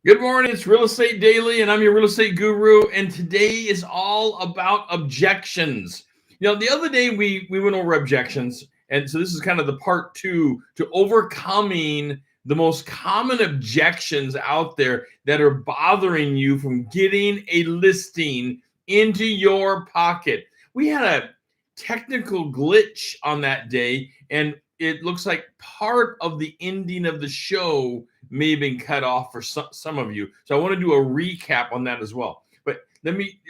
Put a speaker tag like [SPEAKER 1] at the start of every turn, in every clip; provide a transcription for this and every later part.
[SPEAKER 1] Good morning. It's Real Estate Daily, and I'm your real estate guru. And today is all about objections. The other day we went over objections, and so this is kind of the part two to overcoming the most common objections out there that are bothering you from getting a listing into your pocket. We had a technical glitch on that day, and it looks like part of the ending of the show may have been cut off for some of you. So I want to do a recap on that as well. But let me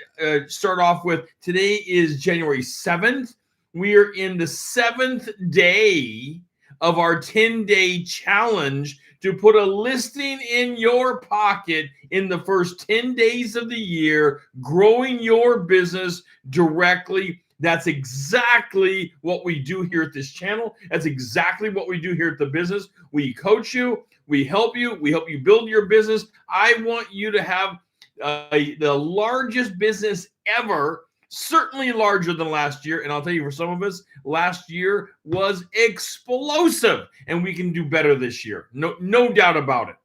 [SPEAKER 1] start off with today is January 7th. We are in the 7th day of our 10-day challenge to put a listing in your pocket in the first 10 days of the year, growing your business directly. That's exactly what we do here at this channel. That's exactly what we do here at the business. We coach you. We help you. We help you build your business. I want you to have the largest business ever, certainly larger than last year. And I'll tell you, for some of us, last year was explosive, and we can do better this year. No doubt about it.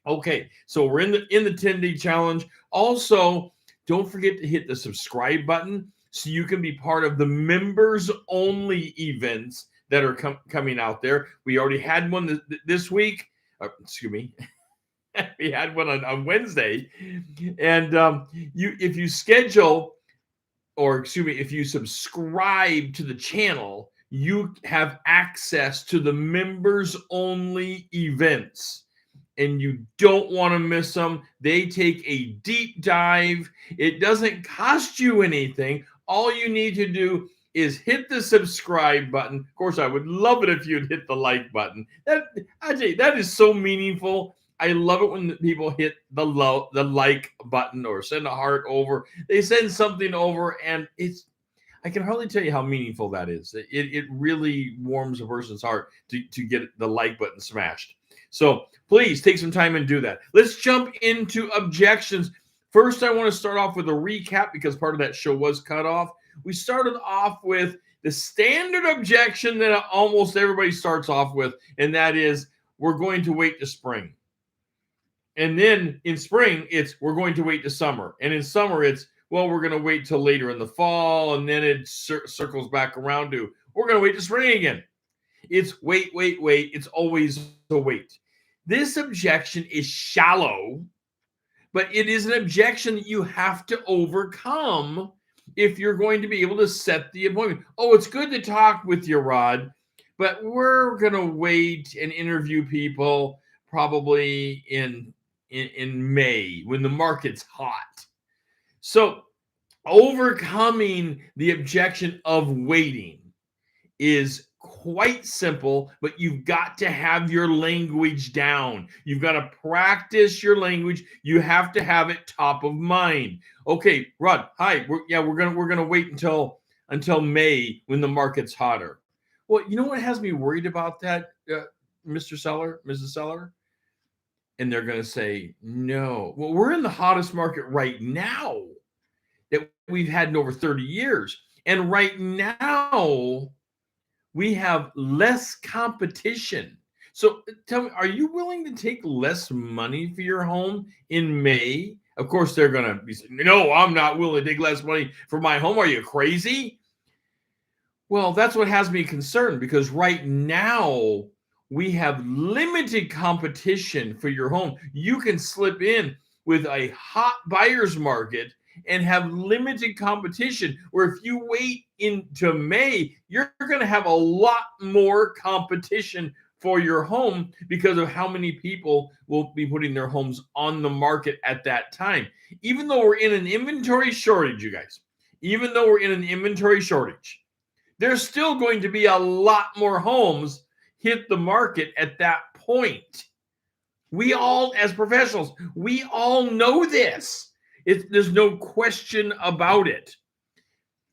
[SPEAKER 1] Okay, so we're in the 10-day challenge. Also, don't forget to hit the subscribe button so you can be part of the members only events that are coming out there. We already had one this week. Excuse me. We had one on Wednesday. And if you schedule, or excuse me, if you subscribe to the channel, you have access to the members only events. And you don't want to miss them. They take a deep dive. It doesn't cost you anything. All you need to do is hit the subscribe button. Of course, I would love it if you'd hit the like button. That is so meaningful. I love it when people hit the like button or send a heart over. They send something over, and I can hardly tell you how meaningful that is. It really warms a person's heart to get the like button smashed. So please take some time and do that. Let's jump into objections. First, I want to start off with a recap because part of that show was cut off. We started off with the standard objection that almost everybody starts off with, and that is we're going to wait to spring. And then in spring, it's we're going to wait to summer. And in summer, it's, well, we're going to wait till later in the fall. And then it circles back around to we're going to wait to spring again. It's wait. It's always a wait. This objection is shallow, but it is an objection that you have to overcome if you're going to be able to set the appointment. Oh, it's good to talk with you, Rod, but we're going to wait and interview people probably in May when the market's hot. So overcoming the objection of waiting is quite simple, but you've got to have your language down. You've got to practice your language. You have to have it top of mind. Okay, Rod, hi. We're gonna wait until May when the market's hotter. Well, you know what has me worried about that, Mr. Seller, Mrs. Seller? And they're going to say, no. Well, we're in the hottest market right now that we've had in over 30 years. And right now, we have less competition. So tell me, are you willing to take less money for your home in May? Of course, they're going to be saying, no, I'm not willing to take less money for my home. Are you crazy? Well, that's what has me concerned, because right now we have limited competition for your home. You can slip in with a hot buyer's market and have limited competition, where if you wait into May, you're going to have a lot more competition for your home because of how many people will be putting their homes on the market at that time. Even though we're in an inventory shortage, you guys, even though we're in an inventory shortage, there's still going to be a lot more homes hit the market at that point. We all, as professionals, we all know this. There's no question about it.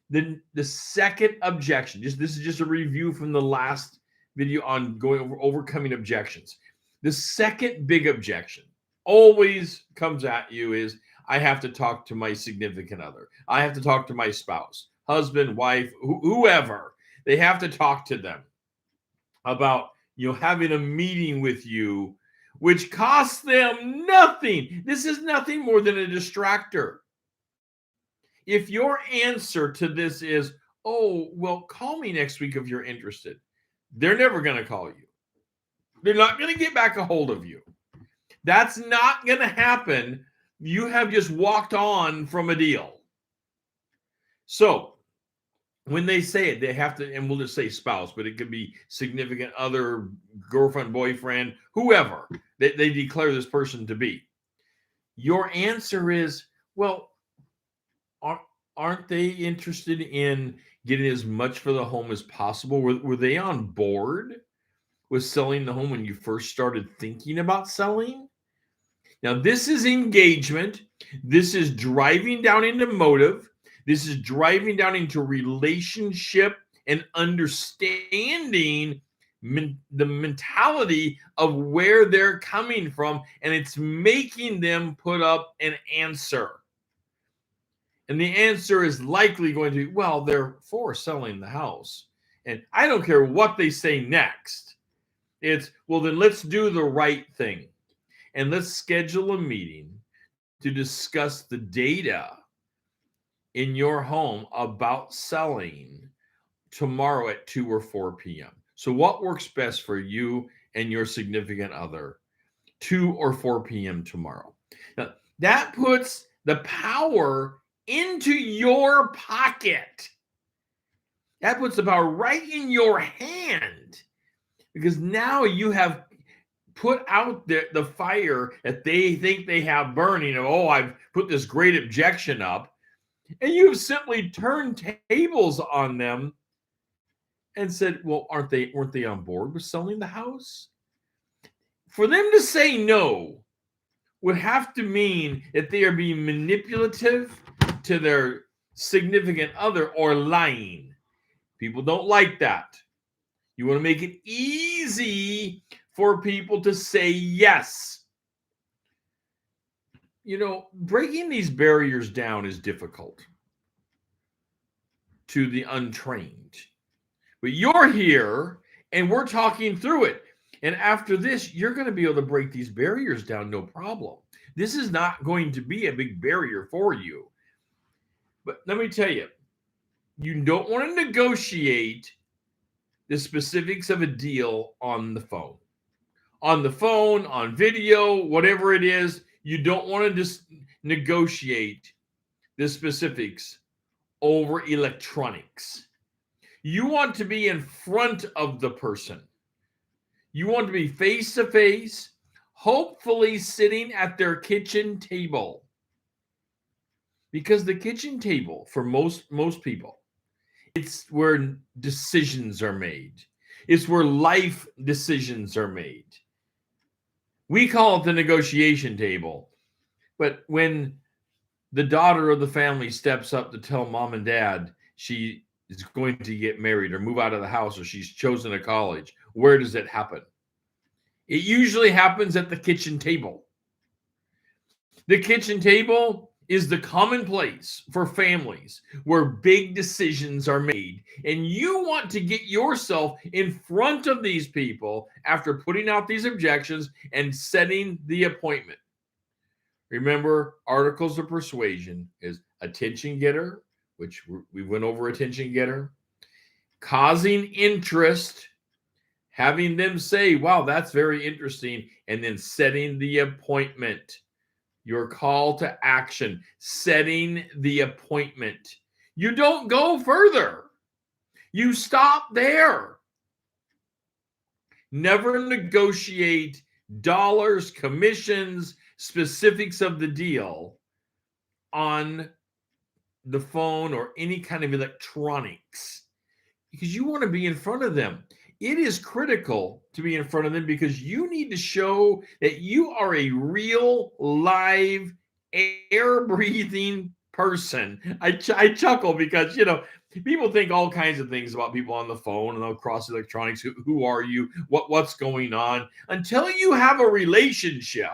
[SPEAKER 1] The second objection, this is just a review from the last video on going over overcoming objections. The second big objection always comes at you is, I have to talk to my significant other. I have to talk to my spouse, husband, wife, whoever. They have to talk to them about having a meeting with you which costs them nothing. This is nothing more than a distractor. If your answer to this is, oh, well, call me next week if you're interested, they're never going to call you. They're not going to get back a hold of you. That's not going to happen. You have just walked on from a deal. So when they say it, they have to, and we'll just say spouse, but it could be significant other, girlfriend, boyfriend, whoever they declare this person to be. Your answer is, well, aren't they interested in getting as much for the home as possible? Were they on board with selling the home when you first started thinking about selling? Now, this is engagement. This is driving down into motive. This is driving down into relationship and understanding the mentality of where they're coming from, and it's making them put up an answer. And the answer is likely going to be, well, they're for selling the house. And I don't care what they say next. It's, well, then let's do the right thing. And let's schedule a meeting to discuss the data in your home about selling tomorrow at 2 or 4 p.m. So what works best for you and your significant other, 2 or 4 p.m. tomorrow? Now, that puts the power into your pocket. That puts the power right in your hand, because now you have put out the fire that they think they have burning. Oh, I've put this great objection up. And you've simply turned tables on them and said, well, weren't they on board with selling the house? For them to say no would have to mean that they are being manipulative to their significant other or lying. People don't like that. You want to make it easy for people to say yes. You know, breaking these barriers down is difficult to the untrained. But you're here and we're talking through it. And after this, you're going to be able to break these barriers down, no problem. This is not going to be a big barrier for you. But let me tell you, you don't want to negotiate the specifics of a deal on the phone. On the phone, on video, whatever it is, you don't want to just negotiate the specifics over electronics. You want to be in front of the person. You want to be face to face, hopefully sitting at their kitchen table. Because the kitchen table, for most people, it's where decisions are made. It's where life decisions are made. We call it the negotiation table. But when the daughter of the family steps up to tell mom and dad she is going to get married or move out of the house, or she's chosen a college, where does it happen? It usually happens at the kitchen table. The kitchen table is the common place for families where big decisions are made. And you want to get yourself in front of these people after putting out these objections and setting the appointment. Remember, articles of persuasion is attention getter, which we went over attention getter, causing interest, having them say, wow, that's very interesting, and then setting the appointment. Your call to action, setting the appointment. You don't go further. You stop there. Never negotiate dollars, commissions, specifics of the deal on the phone or any kind of electronics, because you want to be in front of them. It is critical to be in front of them because you need to show that you are a real, live, air-breathing person. I chuckle because, you know, people think all kinds of things about people on the phone and across electronics. Who are you? What's going on? Until you have a relationship,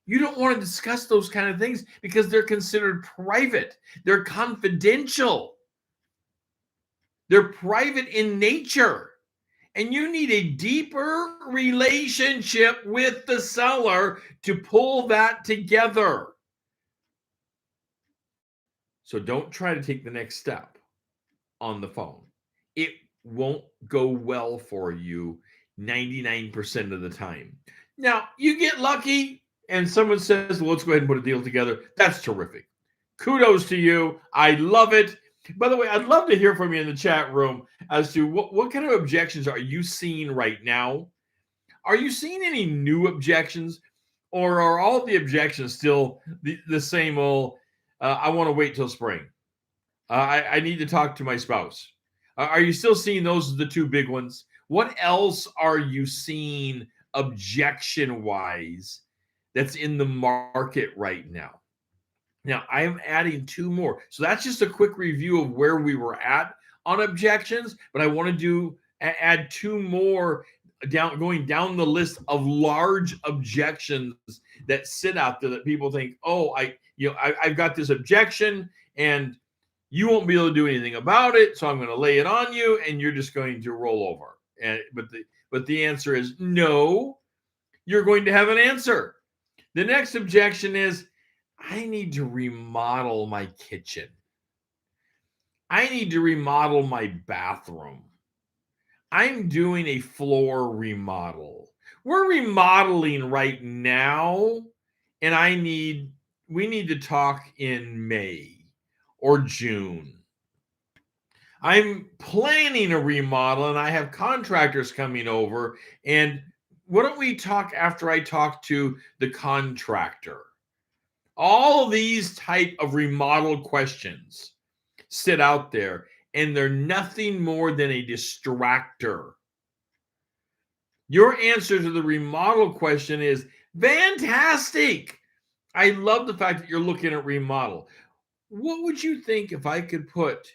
[SPEAKER 1] you don't want to discuss those kind of things because they're considered private. They're confidential. They're private in nature. And you need a deeper relationship with the seller to pull that together. So don't try to take the next step on the phone. It won't go well for you 99% of the time. Now, you get lucky and someone says, well, let's go ahead and put a deal together. That's terrific. Kudos to you. I love it. By the way, I'd love to hear from you in the chat room as to what kind of objections are you seeing right now? Are you seeing any new objections? Or are all the objections still the same old, I want to wait till spring? I need to talk to my spouse. Are you still seeing those as the two big ones? What else are you seeing objection wise that's in the market right now? Now, I am adding two more. So that's just a quick review of where we were at on objections, but I want to add two more going down the list of large objections that sit out there that people think, oh, I've got this objection and you won't be able to do anything about it, so I'm going to lay it on you and you're just going to roll over. But the answer is no. You're going to have an answer. The next objection is, I need to remodel my kitchen. I need to remodel my bathroom. I'm doing a floor remodel. We're remodeling right now, and we need to talk in May or June. I'm planning a remodel and I have contractors coming over, and why don't we talk after I talk to the contractor? All of these type of remodel questions sit out there, and they're nothing more than a distractor. Your answer to the remodel question is fantastic. I love the fact that you're looking at remodel. What would you think if I could put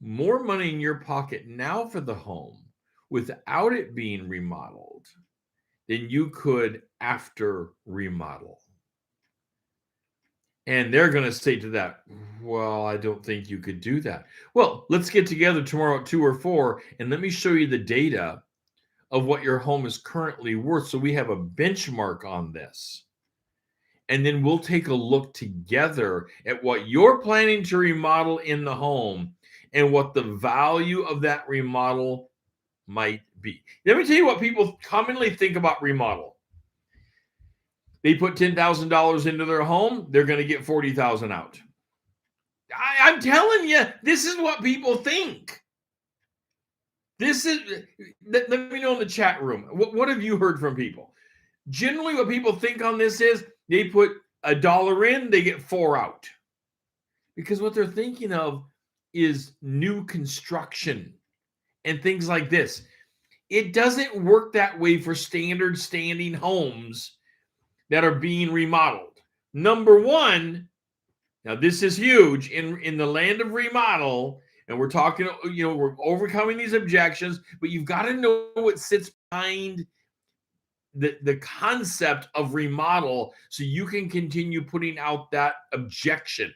[SPEAKER 1] more money in your pocket now for the home without it being remodeled than you could after remodel? And they're going to say to that, well, I don't think you could do that. Well, let's get together tomorrow at 2 or 4, and let me show you the data of what your home is currently worth so we have a benchmark on this. And then we'll take a look together at what you're planning to remodel in the home and what the value of that remodel might be. Let me tell you what people commonly think about remodel. They put $10,000 into their home, they're going to get $40,000 out. I'm telling you, this is what people think. Let me know in the chat room. What have you heard from people? Generally, what people think on this is they put $1 in, they get 4 out. Because what they're thinking of is new construction and things like this. It doesn't work that way for standard standing homes that are being remodeled. Number one, now this is huge in the land of remodel, and we're talking, we're overcoming these objections, but you've got to know what sits behind the concept of remodel so you can continue putting out that objection.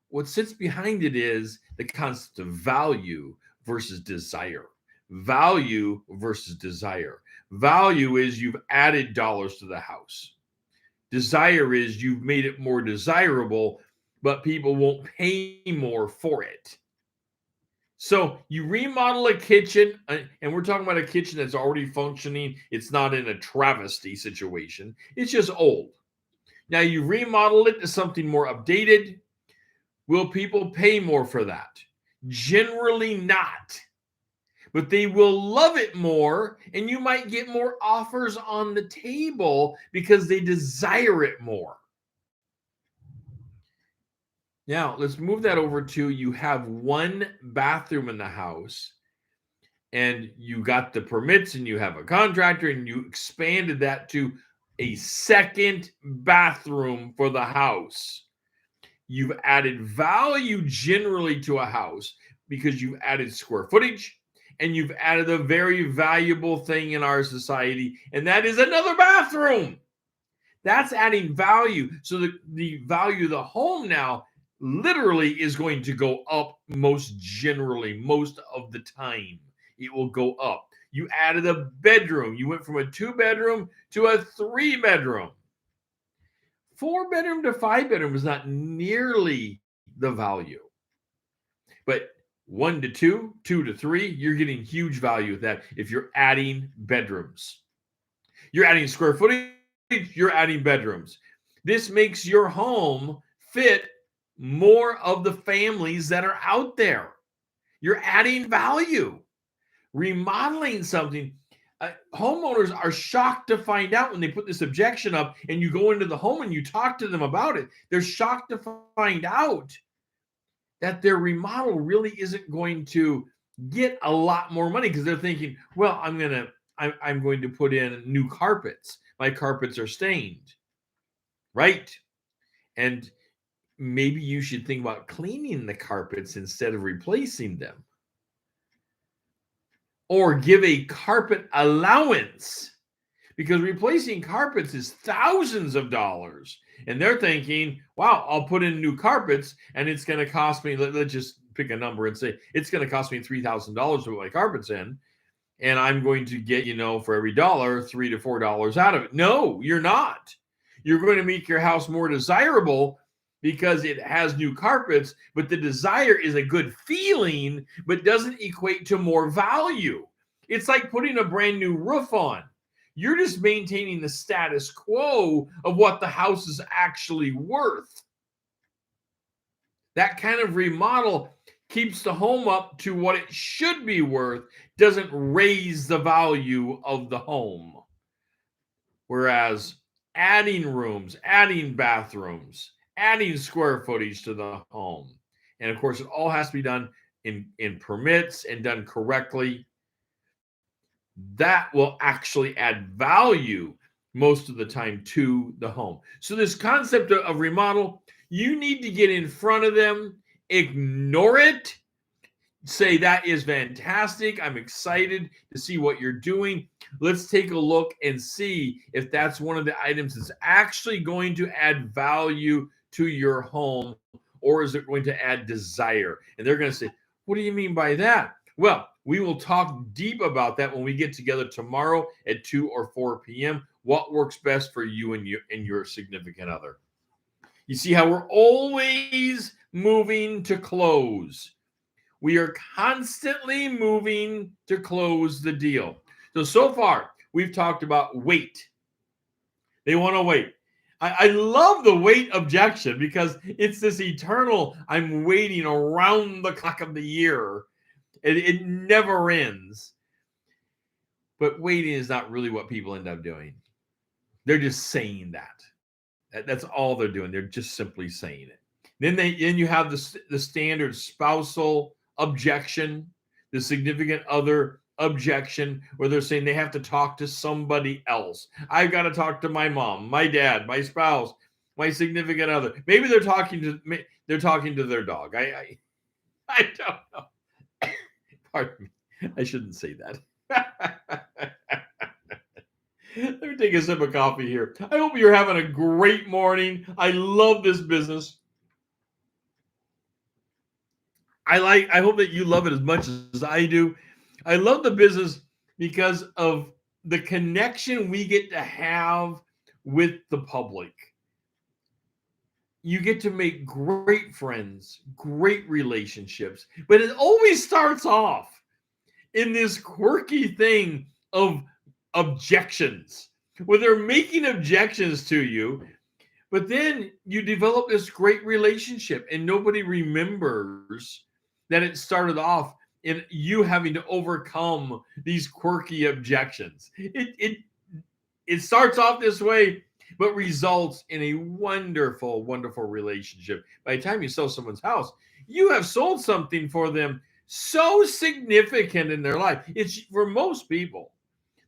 [SPEAKER 1] What sits behind it is the concept of value versus desire. Value versus desire. Value is you've added dollars to the house. Desire is you've made it more desirable, but people won't pay more for it. So you remodel a kitchen, and we're talking about a kitchen that's already functioning. It's not in a travesty situation. It's just old. Now you remodel it to something more updated. Will people pay more for that? Generally not. But they will love it more, and you might get more offers on the table because they desire it more. Now, let's move that over to you have one bathroom in the house, and you got the permits, and you have a contractor, and you expanded that to a second bathroom for the house. You've added value generally to a house because you've added square footage, and you've added a very valuable thing in our society, and that is another bathroom. That's adding value. So the value of the home now literally is going to go up most of the time. it will go up. You added a bedroom. You went from a 2-bedroom to a 3-bedroom. 4-bedroom to 5-bedroom is not nearly the value. But 1 to 2, 2 to 3, you're getting huge value with that if you're adding bedrooms. You're adding square footage, you're adding bedrooms. This makes your home fit more of the families that are out there. You're adding value. Remodeling something, homeowners are shocked to find out when they put this objection up and you go into the home and you talk to them about it. They're shocked to find out that their remodel really isn't going to get a lot more money because they're thinking, well, I'm going to put in new carpets. My carpets are stained, right? And maybe you should think about cleaning the carpets instead of replacing them. Or give a carpet allowance, because replacing carpets is thousands of dollars. And they're thinking, wow, I'll put in new carpets and it's going to cost me, let's just pick a number and say it's going to cost me $3,000 to put my carpets in. And I'm going to get, for every dollar, $3 to $4 out of it. No, you're not. You're going to make your house more desirable because it has new carpets, but the desire is a good feeling, but doesn't equate to more value. It's like putting a brand new roof on. You're just maintaining the status quo of what the house is actually worth. That kind of remodel keeps the home up to what it should be worth, doesn't raise the value of the home. Whereas adding rooms, adding bathrooms, adding square footage to the home. And of course, it all has to be done in permits and done correctly. That will actually add value most of the time to the home. So this concept of remodel, you need to get in front of them, ignore it, say that is fantastic. I'm excited to see what you're doing. Let's take a look and see if that's one of the items that's actually going to add value to your home, or is it going to add desire? And they're going to say, what do you mean by that? Well, we will talk deep about that when we get together tomorrow at 2 or 4 p.m. What works best for you and your significant other. You see how we're always moving to close. We are constantly moving to close the deal. So far, we've talked about wait. They want to wait. I love the wait objection because it's this eternal, I'm waiting around the clock of the year. It never ends. But waiting is not really what people end up doing. They're just saying that. That's all they're doing. They're just simply saying it. Then you have the standard spousal objection, the significant other objection, where they're saying they have to talk to somebody else. I've got to talk to my mom, my dad, my spouse, my significant other. Maybe they're talking to their dog. I don't know. Pardon me. I shouldn't say that. Let me take a sip of coffee here. I hope you're having a great morning. I love this business. I hope that you love it as much as I do. I love the business because of the connection we get to have with the public. You get to make great friends, great relationships, but it always starts off in this quirky thing of objections, where they're making objections to you, but then you develop this great relationship and nobody remembers that it started off in you having to overcome these quirky objections. It starts off this way, but results in a wonderful, wonderful relationship. By the time you sell someone's house, you have sold something for them so significant in their life. It's for most people,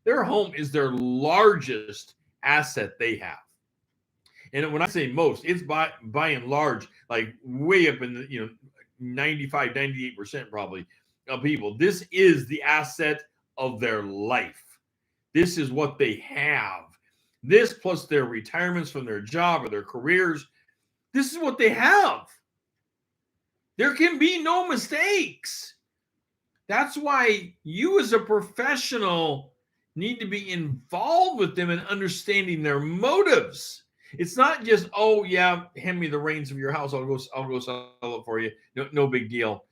[SPEAKER 1] their home is their largest asset they have. And when I say most, it's by and large, like way up in the 95, 98% probably of people. This is the asset of their life. This is what they have. This plus their retirements from their job or their careers. This is what they have. There can be no mistakes. That's why you as a professional need to be involved with them and understanding their motives. It's not just, oh yeah, hand me the reins of your house. I'll go sell it for you. No big deal.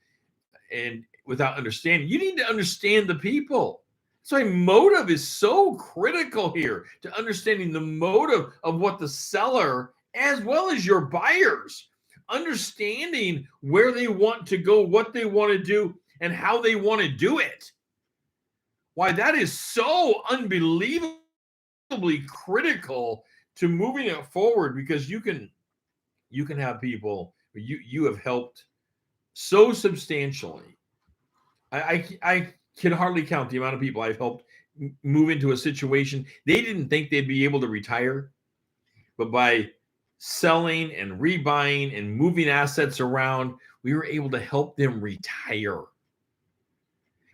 [SPEAKER 1] And without understanding, you need to understand the people. So motive is so critical here, to understanding the motive of what the seller as well as your buyers, understanding where they want to go, what they want to do, and how they want to do it. Why that is so unbelievably critical to moving it forward, because you can have people you have helped so substantially. I can hardly count the amount of people I've helped move into a situation they didn't think they'd be able to retire, but by selling and rebuying and moving assets around, we were able to help them retire.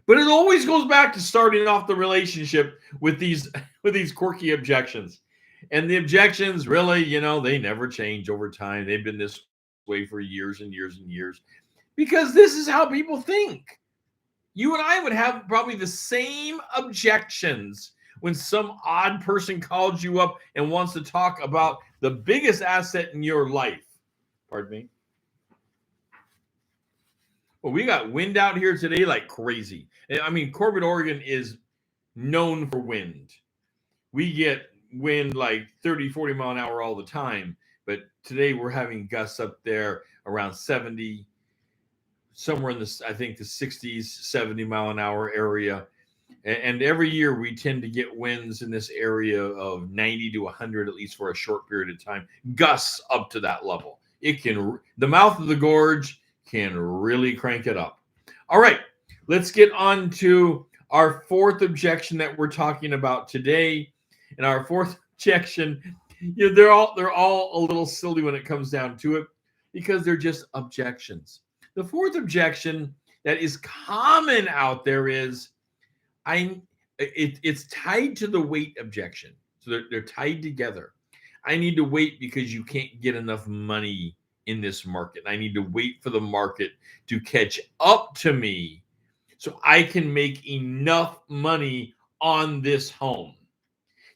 [SPEAKER 1] But it always goes back to starting off the relationship with these quirky objections. And the objections really, they never change over time. They've been this way for years and years and years, because this is how people think. You and I would have probably the same objections when some odd person calls you up and wants to talk about the biggest asset in your life. Pardon me. Well, we got wind out here today like crazy. I mean, Corbett, Oregon is known for wind. We get wind like 30, 40 mile an hour all the time. But today we're having gusts up there around 70, somewhere in the, I think, the 60s, 70 mile an hour area. And every year we tend to get winds in this area of 90 to 100, at least for a short period of time. Gusts up to that level. The mouth of the gorge can really crank it up. All right, let's get on to our fourth objection that we're talking about today. And our fourth objection, they're all a little silly when it comes down to it, because they're just objections. The fourth objection that is common out there is, it's tied to the wait objection. So they're tied together. I need to wait because you can't get enough money in this market. I need to wait for the market to catch up to me so I can make enough money on this home.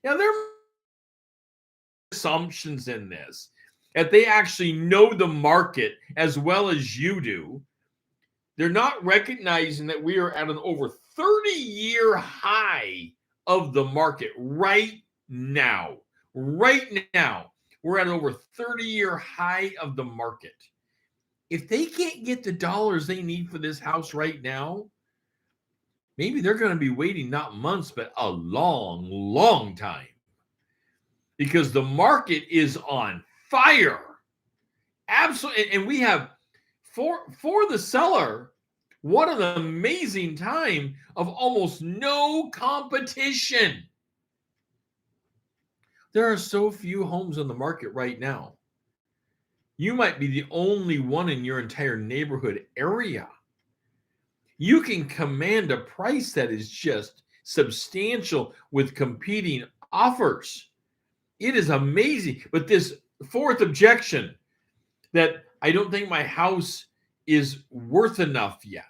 [SPEAKER 1] Now, there are assumptions in this that they actually know the market as well as you do. They're not recognizing that we are at an over 30-year high of the market right now. Right now, we're at an over 30-year high of the market. If they can't get the dollars they need for this house right now, maybe they're going to be waiting not months, but a long, long time. Because the market is on fire. Absolutely. And we have, for the seller, what an amazing time of almost no competition. There are so few homes on the market right now. You might be the only one in your entire neighborhood area. You can command a price that is just substantial with competing offers. It is amazing. But this fourth objection, that I don't think my house is worth enough yet.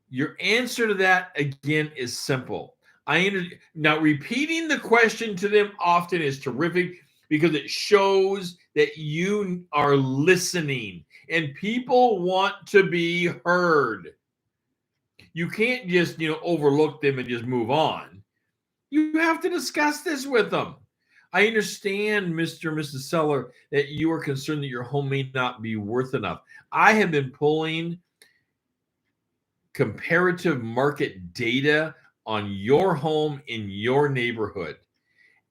[SPEAKER 1] Your answer to that, again, is simple. Now, repeating the question to them often is terrific, because it shows that you are listening and people want to be heard. You can't just, overlook them and just move on. You have to discuss this with them. I understand, Mr. and Mrs. Seller, that you are concerned that your home may not be worth enough. I have been pulling comparative market data on your home in your neighborhood.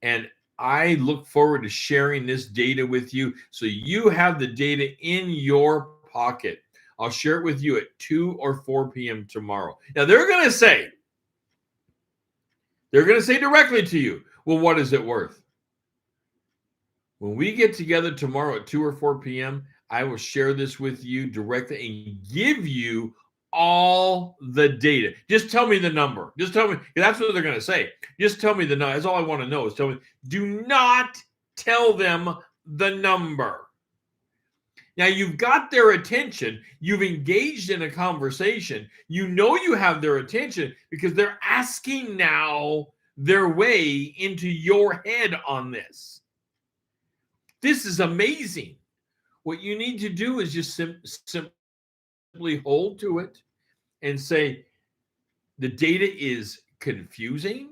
[SPEAKER 1] And I look forward to sharing this data with you so you have the data in your pocket. I'll share it with you at 2 or 4 p.m. tomorrow. Now, they're going to say directly to you, well, what is it worth? When we get together tomorrow at 2 or 4 p.m., I will share this with you directly and give you all the data. Just tell me the number. Just tell me. That's what they're going to say. Just tell me the number. That's all I want to know is tell me. Do not tell them the number. Now you've got their attention. You've engaged in a conversation. You know you have their attention because they're asking now their way into your head on this. This is amazing. What you need to do is just simply hold to it and say, the data is confusing,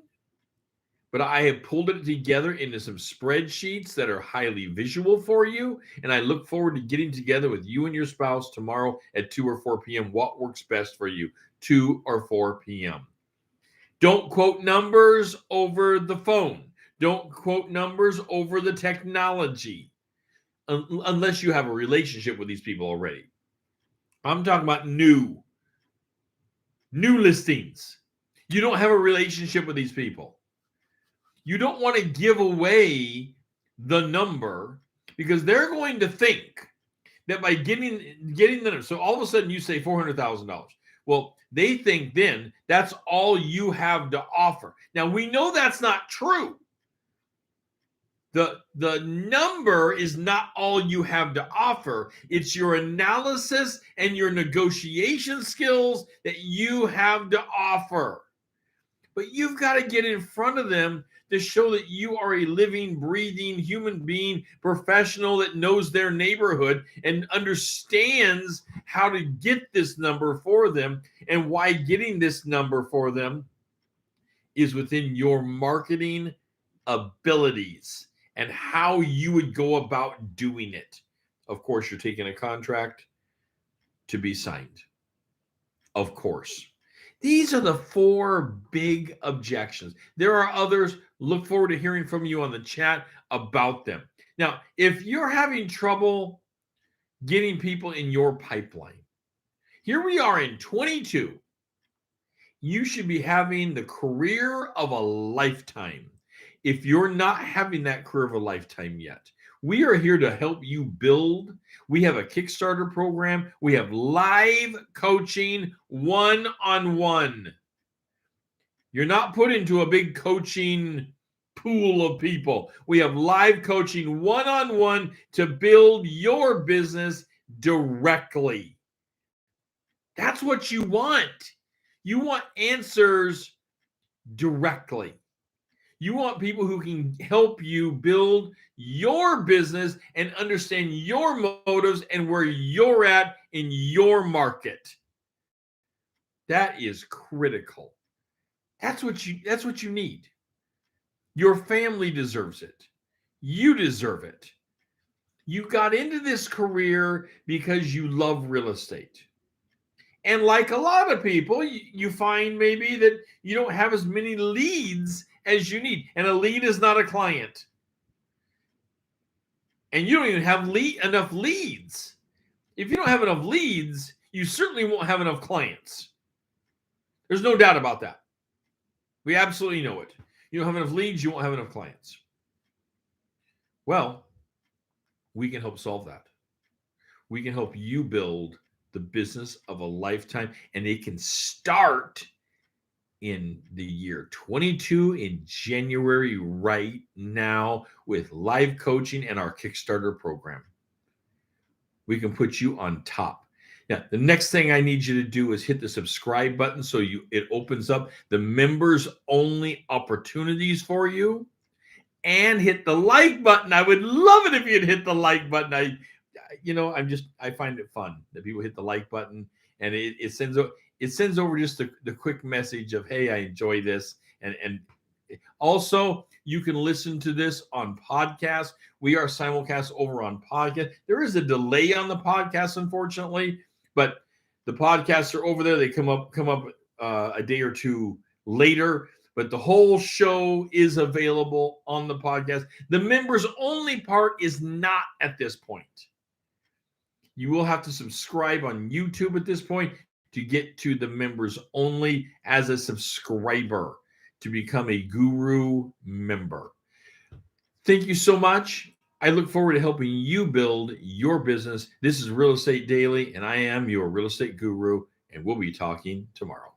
[SPEAKER 1] but I have pulled it together into some spreadsheets that are highly visual for you. And I look forward to getting together with you and your spouse tomorrow at 2 or 4 p.m. What works best for you, 2 or 4 p.m. Don't quote numbers over the phone. Don't quote numbers over the technology unless you have a relationship with these people already. I'm talking about new listings. You don't have a relationship with these people. You don't want to give away the number because they're going to think that by getting the, so all of a sudden you say $400,000. Well, they think then that's all you have to offer. Now we know that's not true. The number is not all you have to offer. It's your analysis and your negotiation skills that you have to offer. But you've got to get in front of them to show that you are a living, breathing human being, professional that knows their neighborhood and understands how to get this number for them and why getting this number for them is within your marketing abilities and how you would go about doing it. Of course, you're taking a contract to be signed. Of course. These are the 4 big objections. There are others. Look forward to hearing from you on the chat about them. Now, if you're having trouble getting people in your pipeline, here we are in 22. You should be having the career of a lifetime. If you're not having that career of a lifetime yet, we are here to help you build. We have a Kickstarter program. We have live coaching one-on-one. You're not put into a big coaching pool of people. We have live coaching one-on-one to build your business directly. That's what you want. You want answers directly. You want people who can help you build your business and understand your motives and where you're at in your market. That is critical. That's what you need. Your family deserves it. You deserve it. You got into this career because you love real estate. And like a lot of people, you find maybe that you don't have as many leads as you need. And a lead is not a client. And you don't even have enough leads. If you don't have enough leads, you certainly won't have enough clients. There's no doubt about that. We absolutely know it. You don't have enough leads, you won't have enough clients. Well, we can help solve that. We can help you build the business of a lifetime, and it can start in the year 22 in January right now with live coaching and our Kickstarter program. We can put you on top. Now, the next thing I need you to do is hit the subscribe button so it opens up the members only opportunities for you, and hit the like button. I would love it if you'd hit the like button. I find it fun that people hit the like button, and it sends over just the quick message of, hey, I enjoy this. And also, you can listen to this on podcast. We are simulcast over on podcast. There is a delay on the podcast, unfortunately, but the podcasts are over there. They come up a day or two later, but the whole show is available on the podcast. The members only part is not at this point. You will have to subscribe on YouTube at this point to get to the members only as a subscriber to become a Guru member. Thank you so much. I look forward to helping you build your business. This is Real Estate Daily, and I am your real estate guru, and we'll be talking tomorrow.